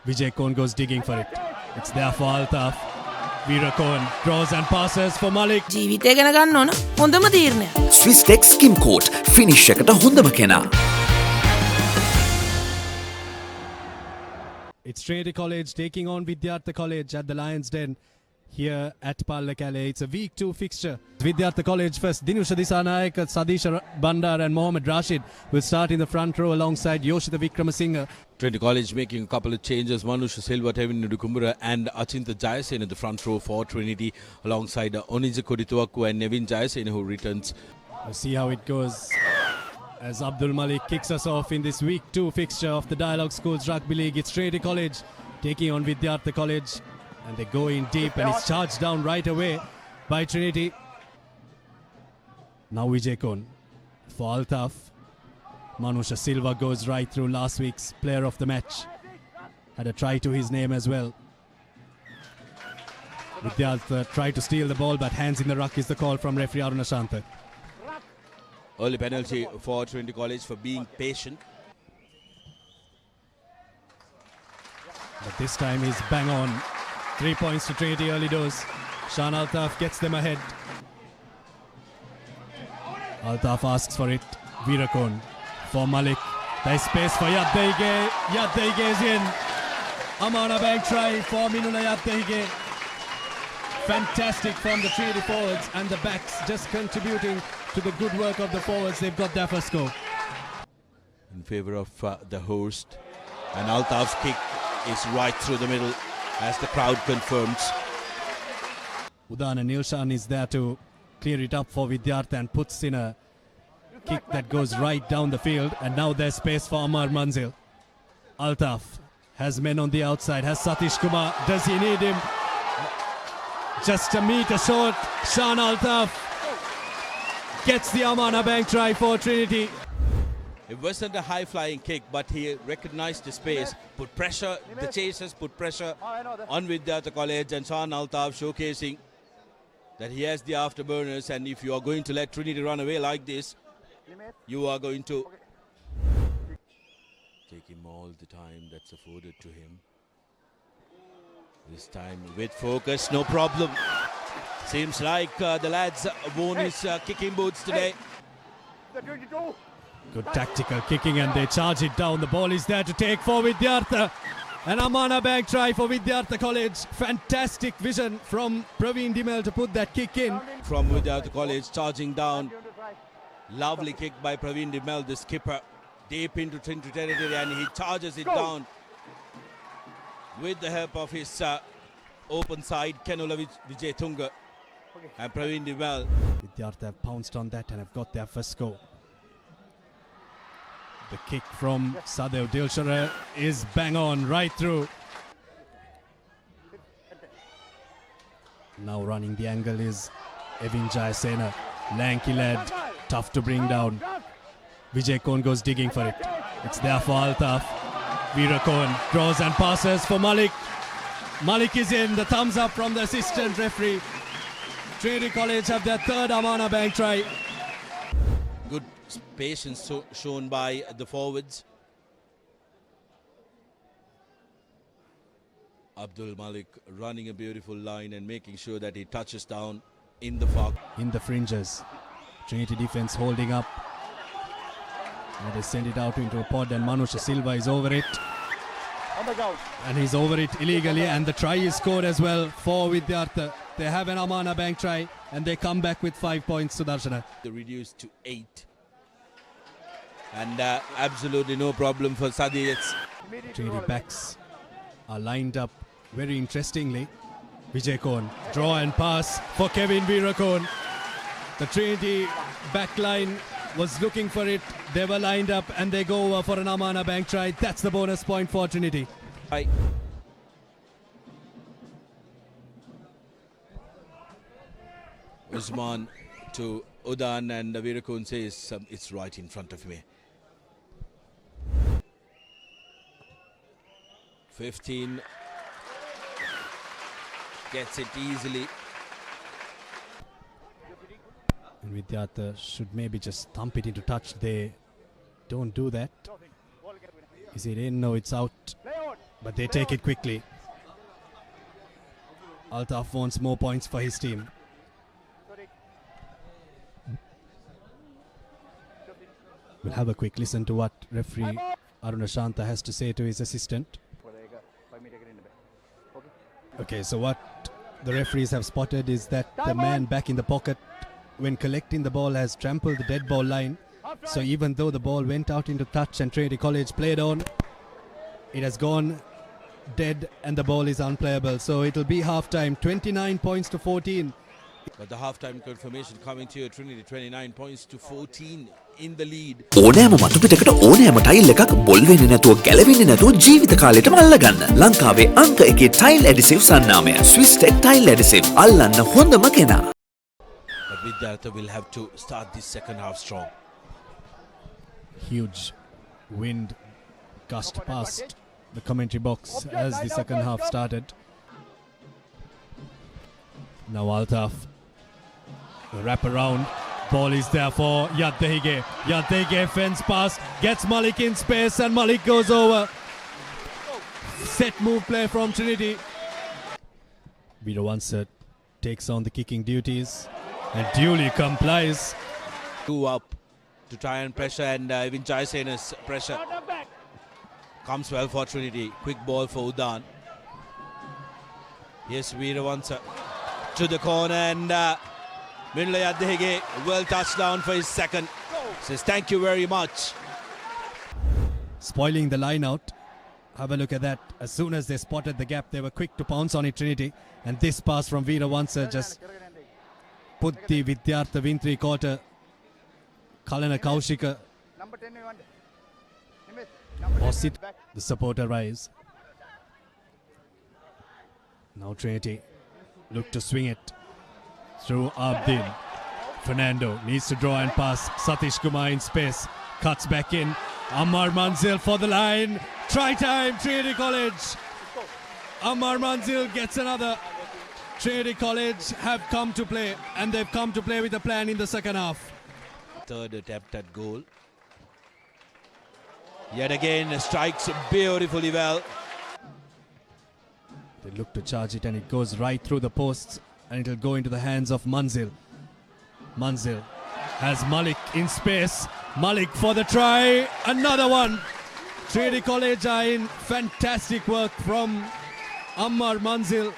Vijay Kohn goes digging for it. It's there for Altaf. Veera Kohn draws and passes for Malik. ජීවිතය ගැන ගන්න ඕන හොඳම තීරණය. Swiss Tech Skim Coat finish එකට හොඳම කෙනා. It's Trinity College taking on Vidyartha College at the Lions Den here at Pallekele. It's a week 2 fixture. Vidyartha College first. Dinusha Disanayak, Sadisha Bandar and Mohammad Rashid will start in the front row alongside Yoshita Vikramasinghe. Trinity College making a couple of changes. Manusha Silva, Tevin Nudukumbura and Achinta Jayasen in the front row for Trinity alongside Onija Kodituaku and Nevin Jayasen who returns. We'll see how it goes as Abdul Malik kicks us off in this week 2 fixture of the Dialogue Schools Rugby League. It's Trinity College taking on Vidyartha College and they go in deep and it's charged down right away by Trinity. Now Vijay Kohn for Altaf. Manusha Silva goes right through, last week's player of the match. Had a try to his name as well. Vidyartha tried to steal the ball, but hands in the ruck is the call from referee Aruna Shantha. Early penalty for Trinity College for being patient. But this time he's bang on. 3 points to Trinity early doors. Shan Altaf gets them ahead. Altaf asks for it. Veera Kohn for Malik. There's space for Yaddeige. Yaddeige is in. Amana Bank try for Minuna Yaddeige. Fantastic from the Trinity forwards and the backs just contributing to the good work of the forwards. They've got their first goal. In favour of the host. And Altaf's kick is right through the middle as the crowd confirms. Udana Nilshan is there to clear it up for Vidyartha and puts in a kick that goes right down the field. And now there's space for Amar Manzil. Altaf has men on the outside, has Satish Kumar. Does he need him? Just a meter short. Shan Altaf gets the Amana Bank try for Trinity. It wasn't a high-flying kick, but he recognised the space, put pressure, the chasers put pressure on Vidyartha College, and Shan Altaf showcasing that he has the afterburners, and if you are going to let Trinity run away like this, you are going to take him all the time that's afforded to him. This time with focus, no problem. Seems like the lads worn his kicking boots today. Good tactical kicking and they charge it down. The ball is there to take for Vidyartha. An Amana Bank try for Vidyartha College. Fantastic vision from Praveen Dimel to put that kick in. From Vidyartha College charging down. Lovely kick by Praveen Dimel, the skipper, deep into Trinity territory, and he charges it down with the help of his open side, Kenula Vijay Tunga and Praveen Dimel. Vidyartha have pounced on that and have got their first goal. The kick from Sadev Dilshara is bang on, right through. Now running the angle is Evin Jayasena. Lanky lad, tough to bring down. Vijay Kohn goes digging for it. It's there for Altaf. Veera Kohn draws and passes for Malik. Malik is in. The thumbs up from the assistant referee. Trinity College have their third Amana Bank try. Good patience shown by the forwards. Abdul Malik running a beautiful line and making sure that he touches down in the far. In the fringes. Trinity defense holding up. Now they send it out into a pod and Manusha Silva is over it. And he's over it illegally and the try is scored as well for Vidyartha. They have an Amana Bank try and they come back with 5 points to Darshana. They reduced to 8. And absolutely no problem for Sadi. Trinity backs are lined up very interestingly. Vijay Kohn, draw and pass for Kevin Veera Kohn. The Trinity back line was looking for it. They were lined up and they go over for an Amana Bank try. That's the bonus point for Trinity. Right. Usman to Udan and Veera Kohn says it's right in front of me. 15 gets it easily. And Vidyartha should maybe just thump it into touch. They don't do that. Is it in? No, it's out. but they take it quickly. Altaf wants more points for his team. We'll have a quick listen to what referee Aruna Shanta has to say to his assistant. Okay, so what the referees have spotted is that the man back in the pocket when collecting the ball has trampled the dead ball line. So even though the ball went out into touch and Trinity College played on, it has gone dead and the ball is unplayable. So it'll be half-time, 29 points to 14. But the half-time confirmation coming to you, Trinity 29 points to 14 in the lead. ඕනෑම මතුපිටකට ඕනෑම tile එකක් බොල් වෙන්නේ නැතුව ගැලවෙන්නේ නැතුව ජීවිත කාලෙටම අල්ලගන්න. ලංකාවේ අංක 1 ටයිල් ඇඩිසිව් සන්නාමය Swiss Tech ටයිල් ඇඩිසිව් අල්ලන්න හොඳම කෙනා. But Vidyartha will have to start this second half strong. Huge wind gust past the commentary box as the second half started. Now Altaf, wrap around, ball is there for Yadhege. Yadhege fence pass, gets Malik in space and Malik goes over. Set move play from Trinity. Veerawansa takes on the kicking duties and duly complies. 2 up to try and pressure, and even Jayasena's pressure comes well for Trinity. Quick ball for Udan. Yes, Veerawansa to the corner, and Minla Yadhege well touchdown for his second. Says thank you very much. Spoiling the line out. Have a look at that. As soon as they spotted the gap, they were quick to pounce on it, Trinity. And this pass from Veerawansa just put the Vidyartha win three-quarter. Kalana Kaushika or sit the supporter rise. Now Trinity look to swing it through Abdin. Fernando needs to draw and pass. Satish Kumar in space. Cuts back in. Ammar Manzil for the line. Try time, Trinity College. Ammar Manzil gets another. Trinity College have come to play, and they've come to play with a plan in the second half. Third attempt at goal. Yet again strikes beautifully well. They look to charge it and it goes right through the posts and it'll go into the hands of Manzil. Manzil has Malik in space. Malik for the try. Another one. Trinity College are in fantastic work from Ammar Manzil.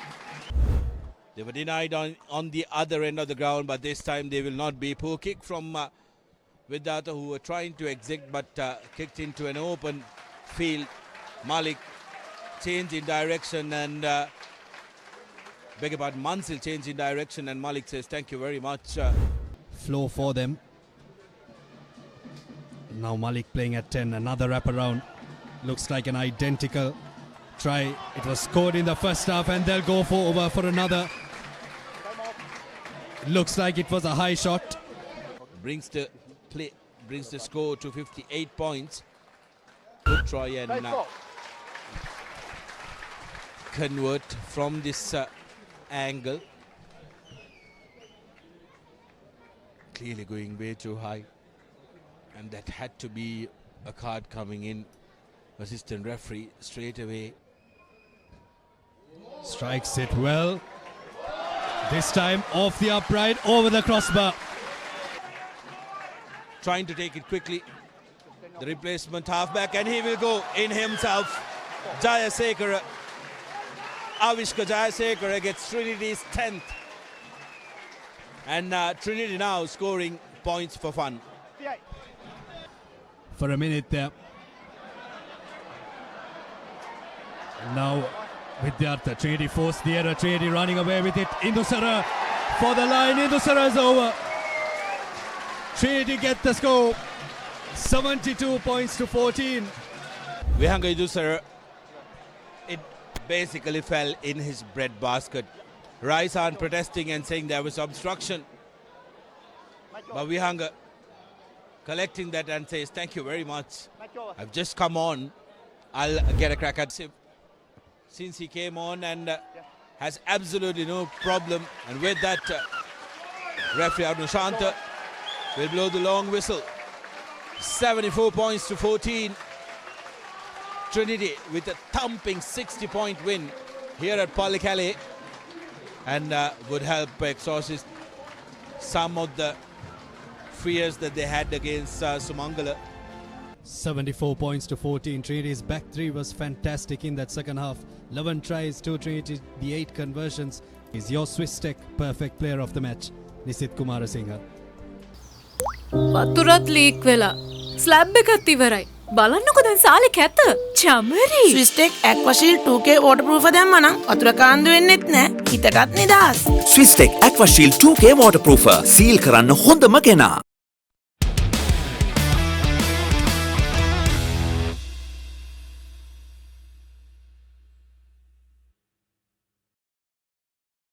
They were denied on the other end of the ground, but this time they will not be. Poor kick from Vidyartha, who were trying to exit but kicked into an open field. Malik change in direction and beg your pardon, Manzil change in direction, and Malik says thank you very much. Flow for them. Now Malik playing at 10. Another wraparound. Looks like an identical try. It was scored in the first half and they'll go over for another. Looks like it was a high shot. Brings the score to 58 points. Good try and convert from this angle. Clearly going way too high, and that had to be a card coming in. Assistant referee straight away strikes it well. This time off the upright, over the crossbar. Trying to take it quickly. The replacement halfback, and he will go in himself. Jayasekara. Avishka Jayasekara gets Trinity's 10th. And Trinity now scoring points for fun. For a minute there. Now Vidyartha, Trinity forced the error. Trinity running away with it. Indusara for the line. Indusara is over. Trinity get the score. 72 points to 14. Vihanga Indusara, it basically fell in his breadbasket. Raisan protesting and saying there was obstruction. But Vihanga collecting that and says thank you very much. I've just come on. I'll get a crack at him. Since he came on and has absolutely no problem. And with that, referee Aruna Shanta will blow the long whistle. 74 points to 14. Trinity with a thumping 60-point win here at Pallekele, and would help exorcist some of the fears that they had against Sumangala. 74 points to 14. Trinity's back three was fantastic in that second half. 11 tries to Trinity, the 8 conversions. Is your Swiss Tech perfect player of the match, Nisit Kumarasinghe. වතුරත් leak වෙලා slab එකත් ඉවරයි. බලන්නකො දැන් සාලේ කැත. Chamari. ස්විස්ටෙක් ඇක්වාශීල්ඩ් 2K waterproof දැම්මනම් වතුර කාන්දු වෙන්නෙත් නෑ. හිතටත් නිදහස්. ස්විස්ටෙක් ඇක්වාශීල්ඩ් 2K waterproofer සීල් කරන්න හොඳම කෙනා.